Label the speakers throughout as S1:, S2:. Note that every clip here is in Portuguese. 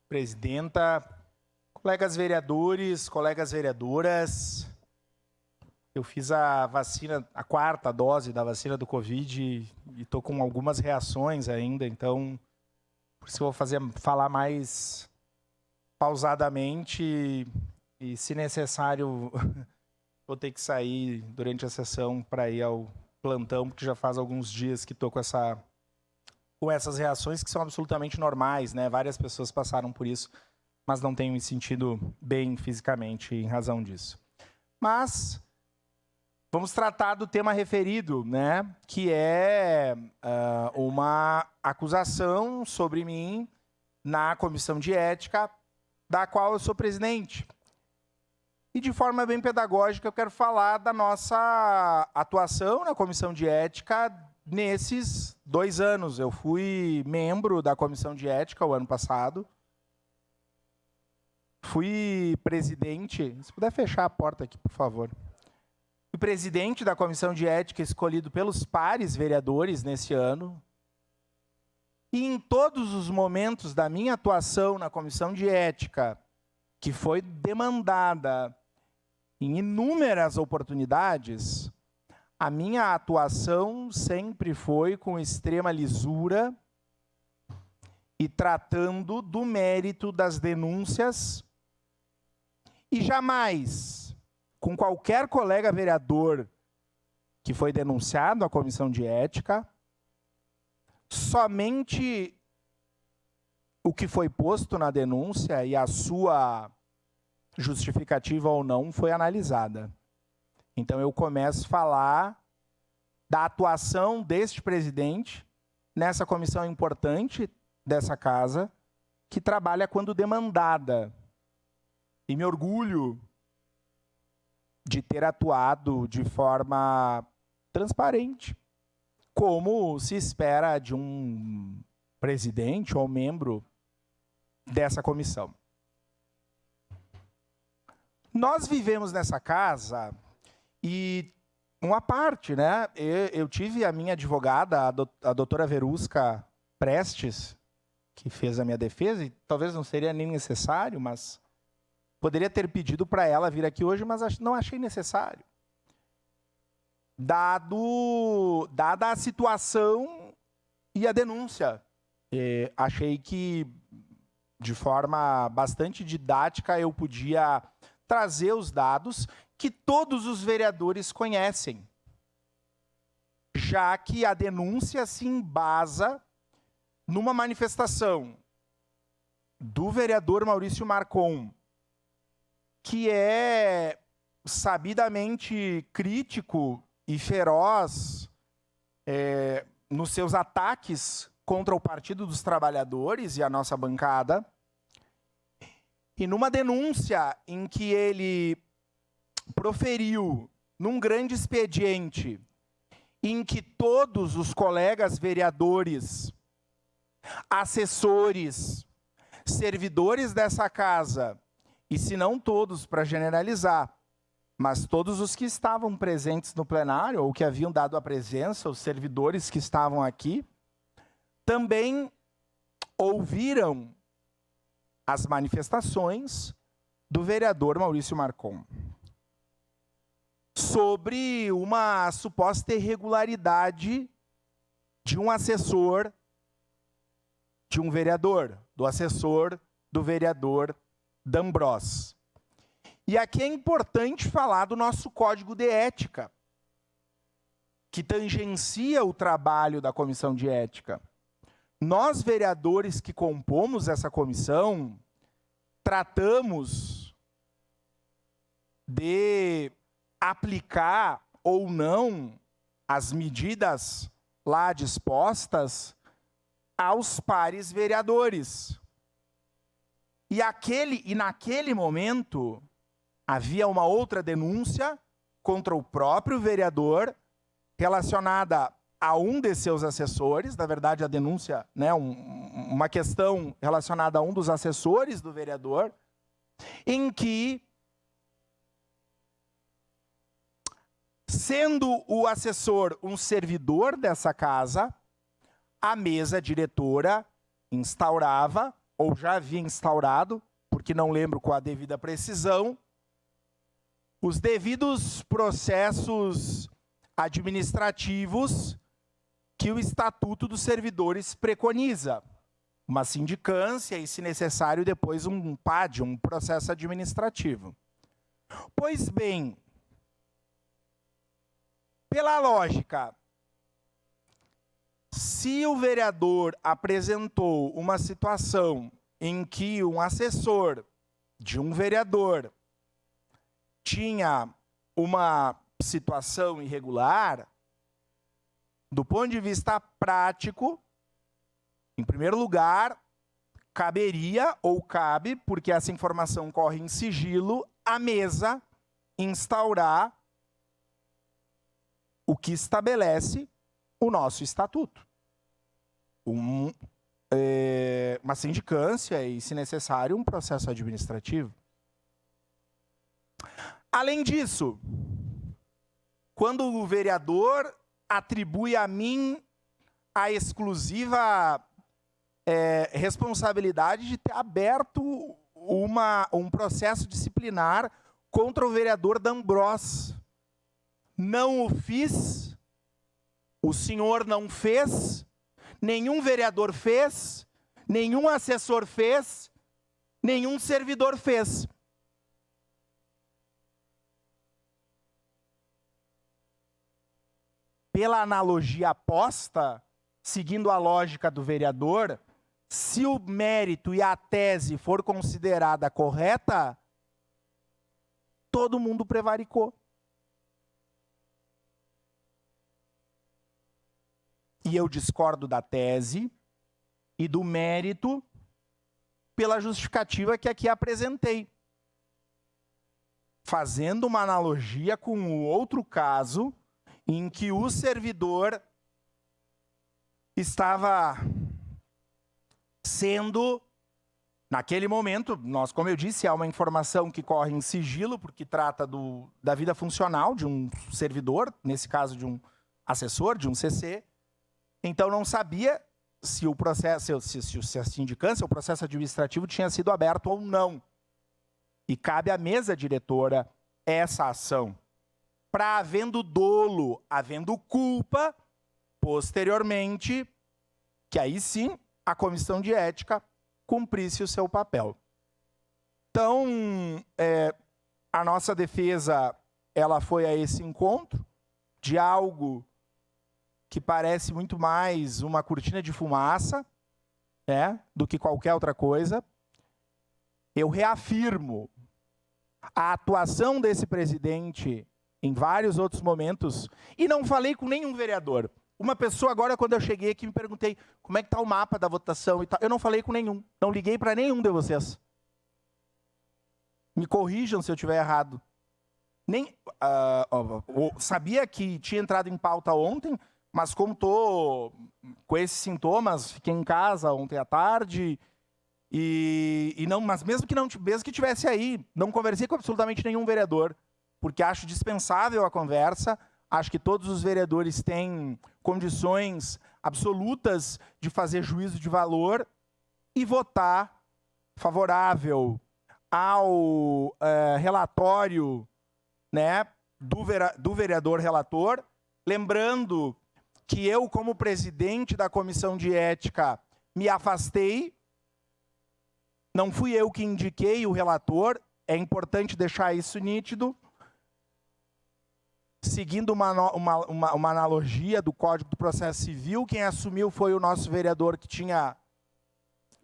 S1: Presidenta, colegas vereadores, colegas vereadoras, eu fiz a vacina, a 4ª dose da vacina do Covid e estou com algumas reações ainda, então por isso eu vou falar mais pausadamente e, se necessário, vou ter que sair durante a sessão para ir ao plantão, porque já faz alguns dias que estou com essas reações que são absolutamente normais, né? Várias pessoas passaram por isso, mas não têm me sentido bem fisicamente em razão disso. Mas vamos tratar do tema referido, né? Que é uma acusação sobre mim na Comissão de Ética, da qual eu sou presidente. E de forma bem pedagógica eu quero falar da nossa atuação na Comissão de Ética nesses 2 anos. Eu fui membro da Comissão de Ética o ano passado. Fui presidente... Se puder fechar a porta aqui, por favor. Fui presidente da Comissão de Ética escolhido pelos pares vereadores nesse ano. E em todos os momentos da minha atuação na Comissão de Ética, que foi demandada em inúmeras oportunidades, a minha atuação sempre foi com extrema lisura e tratando do mérito das denúncias e jamais, com qualquer colega vereador que foi denunciado à Comissão de Ética, somente o que foi posto na denúncia e a sua justificativa ou não foi analisada. Então, eu começo a falar da atuação deste presidente nessa comissão importante dessa casa, que trabalha quando demandada. E me orgulho de ter atuado de forma transparente, como se espera de um presidente ou membro dessa comissão. Nós vivemos nessa casa... E uma parte, né? Eu tive a minha advogada, a doutora Verusca Prestes, que fez a minha defesa, e talvez não seria nem necessário, mas poderia ter pedido para ela vir aqui hoje, mas não achei necessário. Dada a situação e a denúncia. Achei que, de forma bastante didática, eu podia trazer os dados que todos os vereadores conhecem, já que a denúncia se embasa numa manifestação do vereador Maurício Marcon, que é sabidamente crítico e feroz nos seus ataques contra o Partido dos Trabalhadores e a nossa bancada, e numa denúncia em que ele proferiu num grande expediente em que todos os colegas vereadores, assessores, servidores dessa casa, e se não todos, para generalizar, mas todos os que estavam presentes no plenário, ou que haviam dado a presença, os servidores que estavam aqui, também ouviram as manifestações do vereador Maurício Marcon sobre uma suposta irregularidade de um assessor de um vereador, do assessor do vereador D'Ambros. E aqui é importante falar do nosso Código de Ética, que tangencia o trabalho da Comissão de Ética. Nós, vereadores que compomos essa comissão, tratamos de aplicar ou não as medidas lá dispostas aos pares vereadores. E naquele momento, havia uma outra denúncia contra o próprio vereador relacionada a um de seus assessores, na verdade a denúncia, né, uma questão relacionada a um dos assessores do vereador, em que, sendo o assessor um servidor dessa casa, a mesa diretora instaurava ou já havia instaurado, porque não lembro com a devida precisão, os devidos processos administrativos que o Estatuto dos Servidores preconiza. Uma sindicância e, se necessário, depois um PAD, um processo administrativo. Pois bem, pela lógica, se o vereador apresentou uma situação em que um assessor de um vereador tinha uma situação irregular, do ponto de vista prático, em primeiro lugar, caberia ou cabe, porque essa informação corre em sigilo, à mesa instaurar o que estabelece o nosso estatuto. Uma sindicância e, se necessário, um processo administrativo. Além disso, quando o vereador atribui a mim a exclusiva responsabilidade de ter aberto um processo disciplinar contra o vereador D'Ambrós. Não o fiz, o senhor não fez, nenhum vereador fez, nenhum assessor fez, nenhum servidor fez. Pela analogia posta, seguindo a lógica do vereador, se o mérito e a tese for considerada correta, todo mundo prevaricou. E eu discordo da tese e do mérito pela justificativa que aqui apresentei. Fazendo uma analogia com o outro caso em que o servidor estava sendo, naquele momento, como eu disse, é uma informação que corre em sigilo, porque trata da vida funcional de um servidor, nesse caso de um assessor, de um CC. Então não sabia se o processo, se a sindicância, o processo administrativo tinha sido aberto ou não. E cabe à mesa diretora essa ação. Para, havendo dolo, havendo culpa, posteriormente, que aí sim a comissão de ética cumprisse o seu papel. Então, a nossa defesa ela foi a esse encontro de algo que parece muito mais uma cortina de fumaça, do que qualquer outra coisa. Eu reafirmo a atuação desse presidente em vários outros momentos, e não falei com nenhum vereador. Uma pessoa agora, quando eu cheguei aqui, me perguntei como é que está o mapa da votação e tal. Eu não falei com nenhum, não liguei para nenhum de vocês. Me corrijam se eu estiver errado. Sabia que tinha entrado em pauta ontem, mas como estou com esses sintomas, fiquei em casa ontem à tarde, mas mesmo que tivesse aí, não conversei com absolutamente nenhum vereador, porque acho dispensável a conversa, acho que todos os vereadores têm condições absolutas de fazer juízo de valor e votar favorável ao relatório, do vereador relator, lembrando que eu, como presidente da comissão de ética, me afastei, não fui eu que indiquei o relator, é importante deixar isso nítido. Seguindo uma analogia do Código do Processo Civil, quem assumiu foi o nosso vereador que tinha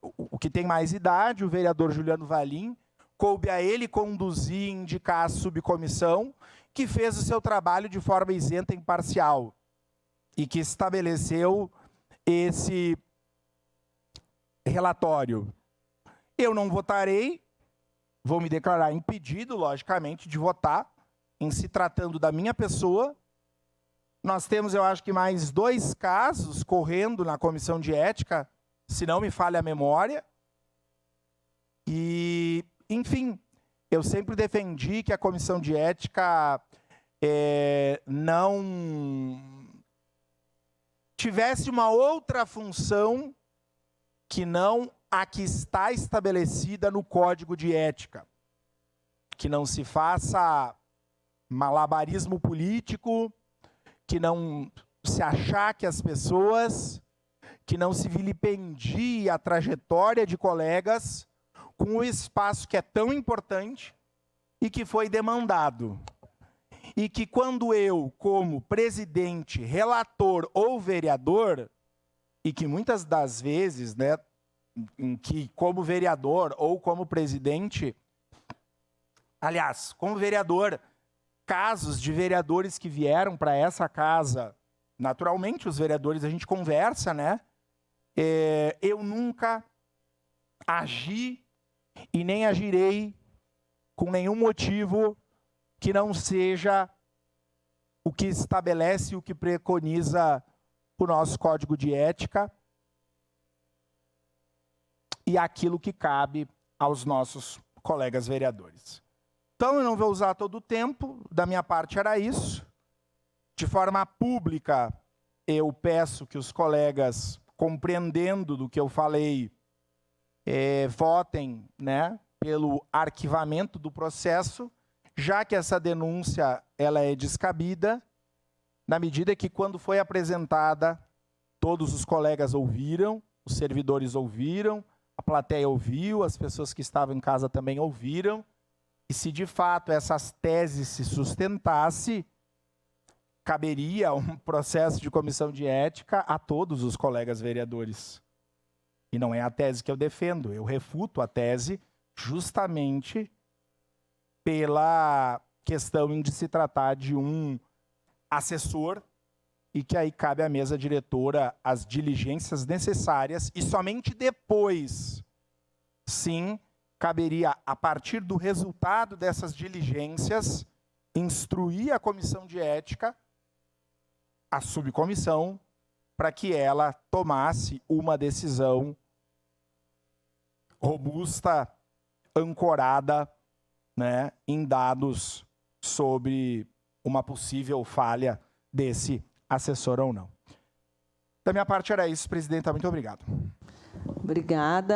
S1: o que tem mais idade, o vereador Juliano Valim. Coube a ele conduzir e indicar a subcomissão, que fez o seu trabalho de forma isenta e imparcial, e que estabeleceu esse relatório. Eu não votarei, vou me declarar impedido, logicamente, de votar, em se tratando da minha pessoa. Nós temos, eu acho que mais 2 casos correndo na comissão de ética, se não me falha a memória. E, enfim, eu sempre defendi que a comissão de ética não tivesse uma outra função que não a que está estabelecida no Código de Ética. Que não se faça malabarismo político, que não se achaque as pessoas, que não se vilipendie a trajetória de colegas com o espaço que é tão importante e que foi demandado. E que quando eu, como presidente, relator ou vereador, e que muitas das vezes, né, em que como vereador ou como presidente, aliás, como vereador, casos de vereadores que vieram para essa casa, naturalmente os vereadores a gente conversa, né? Eu nunca agi e nem agirei com nenhum motivo que não seja o que estabelece, o que preconiza o nosso Código de Ética e aquilo que cabe aos nossos colegas vereadores. Então, eu não vou usar todo o tempo, da minha parte era isso. De forma pública, eu peço que os colegas, compreendendo do que eu falei, votem, né, pelo arquivamento do processo, já que essa denúncia ela é descabida, na medida que, quando foi apresentada, todos os colegas ouviram, os servidores ouviram, a plateia ouviu, as pessoas que estavam em casa também ouviram, e se de fato essas teses se sustentassem, caberia um processo de comissão de ética a todos os colegas vereadores. E não é a tese que eu defendo, eu refuto a tese justamente pela questão de se tratar de um assessor e que aí cabe à mesa diretora as diligências necessárias e somente depois, sim, caberia, a partir do resultado dessas diligências, instruir a comissão de ética, a subcomissão, para que ela tomasse uma decisão robusta, ancorada, né, em dados sobre uma possível falha desse assessor ou não. Da minha parte era isso, presidenta. Muito obrigado.
S2: Obrigada.